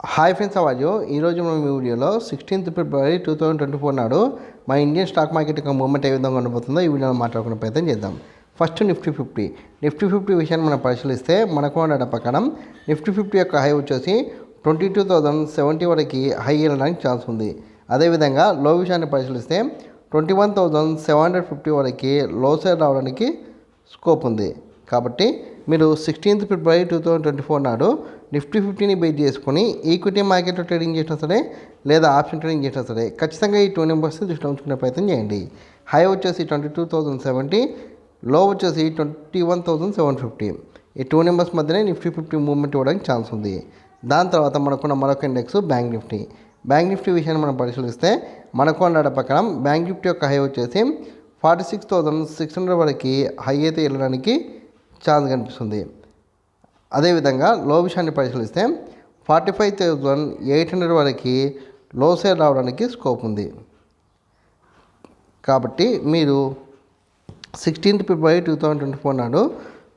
Hi friends, అవాజు ఈరోజు మనం ఈ వీడియోలో 16th ఫిబ్రవరి 2024 నాడు మా ఇండియన్ స్టాక్ మార్కెట్ యొక్క మూవ్మెంట్ ఏ విధంగా ఉండబోతుందో ఈ వీడియోలో మాట్లాడుకునే ప్రయత్నం చేద్దాం. ఫస్ట్ నిఫ్టీ 50 విషయాన్ని మనం పరిశీలిస్తే మనకు డేటా ప్రకారం నిఫ్టీ 50 యొక్క హై వచ్చేసి 22,070 వరకు హై వెళ్ళడానికి ఛాన్స్ ఉంది. అదేవిధంగా లో విషయాన్ని పరిశీలిస్తే 21,750 వరకు లో సైడ్ రావడానికి స్కోప్ ఉంది. కాబట్టి మీరు 16th ఫిబ్రవరి 2024 నాడు నిఫ్టీ 50ని బేస్ చేసుకొని ఈక్విటీ మార్కెట్లో ట్రేడింగ్ చేసినా సరే లేదా ఆప్షన్ ట్రేడింగ్ చేసినా సరే ఖచ్చితంగా ఈ 2 నెంబర్స్ దృష్టిలో ఉంచుకునే ప్రయత్నం చేయండి. హై వచ్చేసి 22,070, లో వచ్చేసి 21,750. ఈ 2 నెంబర్స్ మధ్యనే నిఫ్టీ 50 మూవ్మెంట్ ఇవ్వడానికి ఛాన్స్ ఉంది. దాని తర్వాత మనకున్న మరొక ఇండెక్స్ బ్యాంక్ నిఫ్టీ విషయాన్ని మనం పరిశీలిస్తే మనకు డేటా ప్రకారం బ్యాంక్ నిఫ్టీ యొక్క హై వచ్చేసి 46,600 వరకు హై అయితే వెళ్ళడానికి ఛాన్స్ కనిపిస్తుంది. అదేవిధంగా లో విషయాన్ని పరిశీలిస్తే 45,800 వరకు లో సేల్ రావడానికి స్కోప్ ఉంది. కాబట్టి మీరు 16th ఫిబ్రవరి 2024 నాడు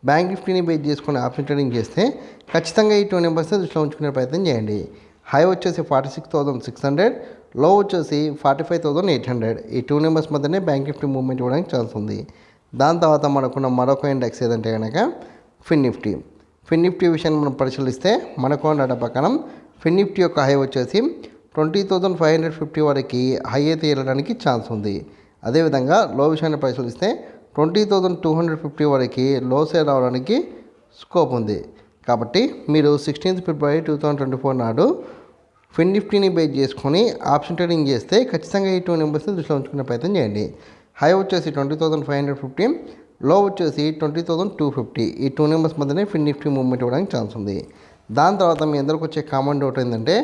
బ్యాంక్ నిఫ్టీని బేస్ చేసుకుని ఆప్షన్ ట్రేడింగ్ చేస్తే ఖచ్చితంగా ఈ 2 నెంబర్స్ని దృష్టిలో ఉంచుకునే ప్రయత్నం చేయండి. హై వచ్చేసి 46,600, లో వచ్చేసి 45,800. ఈ 2 నెంబర్స్ మధ్యనే బ్యాంక్ నిఫ్టీ మూవ్మెంట్ ఇవ్వడానికి ఛాన్స్ ఉంది. దాని తర్వాత మనకున్న మరొక ఇండెక్స్ ఏదంటే కనుక ఫిన్ నిఫ్టీ విషయాన్ని మనం పరిశీలిస్తే మనకు డేటా ప్రకారం ఫిన్ నిఫ్టీ యొక్క హై వచ్చేసి 20,550 వరకు హై అయితే వెళ్ళడానికి ఛాన్స్ ఉంది. అదేవిధంగా లో విషయాన్ని పరిశీలిస్తే 20,250 వరకు లో సేల్ రావడానికి స్కోప్ ఉంది. కాబట్టి మీరు 16th ఫిబ్రవరి 2024 నాడు ఫిన్ నిఫ్టీని బేస్ చేసుకొని ఆప్షన్ ట్రేడింగ్ చేస్తే ఖచ్చితంగా ఈ 2 నెంబర్స్ని దృష్టిలో ఉంచుకునే ప్రయత్నం చేయండి. హై వచ్చేసి 20,550, లో వచ్చేసి 20,250. ఈ 2 నెంబర్స్ మధ్యనే ఫిన్ నిఫ్టీ మూవ్మెంట్ ఇవ్వడానికి ఛాన్స్ ఉంది. దాని తర్వాత మీ అందరికి వచ్చే కామన్ డౌట్ ఏంటంటే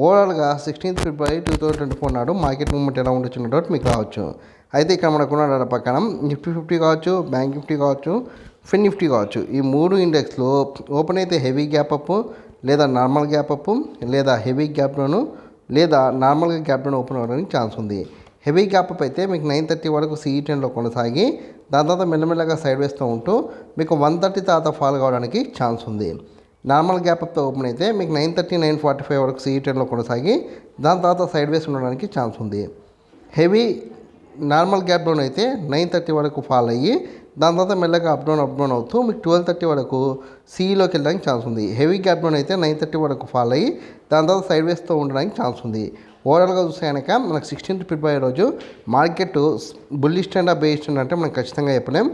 ఓవరాల్గా 16th ఫిబ్రవరి 2024 నాడు మార్కెట్ మూవ్మెంట్ ఎలా ఉండొచ్చు డౌట్ మీకు రావచ్చు. అయితే ఇక్కడ మనకున్న డేటా ప్రకారం నిఫ్టీ 50 కావచ్చు, బ్యాంక్ నిఫ్టీ కావచ్చు, ఫిన్ నిఫ్టీ కావచ్చు, ఈ 3 ఇండెక్స్లో ఓపెన్ అయితే హెవీ గ్యాప్ అప్ లేదా నార్మల్ గ్యాప్ అప్ లేదా హెవీ గ్యాప్ డౌన్ లేదా నార్మల్గా గ్యాప్ డౌన్ ఓపెన్ అవ్వడానికి ఛాన్స్ ఉంది. హెవీ గ్యాప్ అప్ అయితే మీకు 930 వరకు CE10లో కొనసాగి దాని తర్వాత మెల్లమెల్లగా సైడ్ వేస్తూ ఉంటూ మీకు 130 తర్వాత ఫాల్ కావడానికి ఛాన్స్ ఉంది. నార్మల్ గ్యాప్ అప్తో ఓపెన్ అయితే మీకు 930, 945 వరకు CE10లో కొనసాగి దాని తర్వాత సైడ్ వేస్ ఉండడానికి ఛాన్స్ ఉంది. హెవీ నార్మల్ గ్యాప్ డౌన్ అయితే 930 వరకు ఫాల్ అయ్యి దాని తర్వాత మెల్లగా అప్ డౌన్ అవుతూ మీకు 1230 వరకు CEలోకి వెళ్ళడానికి ఛాన్స్ ఉంది. హెవీ గ్యాప్ డౌన్ అయితే 930 వరకు ఫాల్ అయ్యి దాని తర్వాత సైడ్ వేస్తో ఉండడానికి ఛాన్స్ ఉంది. ఓవరాల్గా చూస్తే కనుక మనకు 16th ఫిబ్రవరి రోజు market bullish trend base trend అంటే మనం ఖచ్చితంగా చెప్పలేం.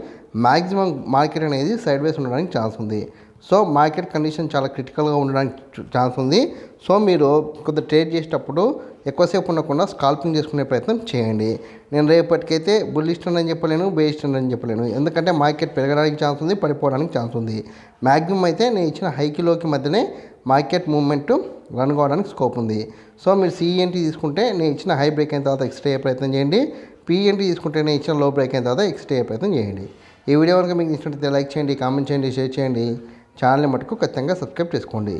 మ్యాక్సిమం మార్కెట్ అనేది సైడ్ వేస్ ఉండడానికి ఛాన్స్ ఉంది. సో మార్కెట్ కండిషన్ చాలా క్రిటికల్గా ఉండడానికి ఛాన్స్ ఉంది. సో మీరు కొద్దిగా ట్రేడ్ చేసేటప్పుడు ఎక్కువసేపు ఉండకుండా స్కాల్పింగ్ చేసుకునే ప్రయత్నం చేయండి. నేను రేపటికైతే బుల్లిష్ ట్రెండ్ అని చెప్పలేను, బేస్ ట్రెండ్ అని చెప్పలేను. ఎందుకంటే మార్కెట్ పెరగడానికి ఛాన్స్ ఉంది, పడిపోవడానికి ఛాన్స్ ఉంది. మ్యాక్సిమం అయితే నేను ఇచ్చిన హైకిలోకి మధ్యనే మార్కెట్ మూవ్మెంట్ రన్ కావడానికి స్కోప్ ఉంది. సో మీరు CENT తీసుకుంటే నేను ఇచ్చిన హై బ్రేక్ అయిన తర్వాత ఎక్స్ట్రా అయ్యే ప్రయత్నం చేయండి. PENT తీసుకుంటే నేను ఇచ్చిన లో బ్రేక్ అయిన తర్వాత ఎక్స్ట్రా అయ్యే ప్రయత్నం చేయండి. ఈ వీడియో కనుక మీకు ఇచ్చినట్లయితే లైక్ చేయండి, కామెంట్ చేయండి, షేర్ చేయండి. ఛానల్ని మటుకు ఖచ్చితంగా సబ్స్క్రైబ్ చేసుకోండి.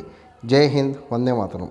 జై హింద్, వందే మాతరం.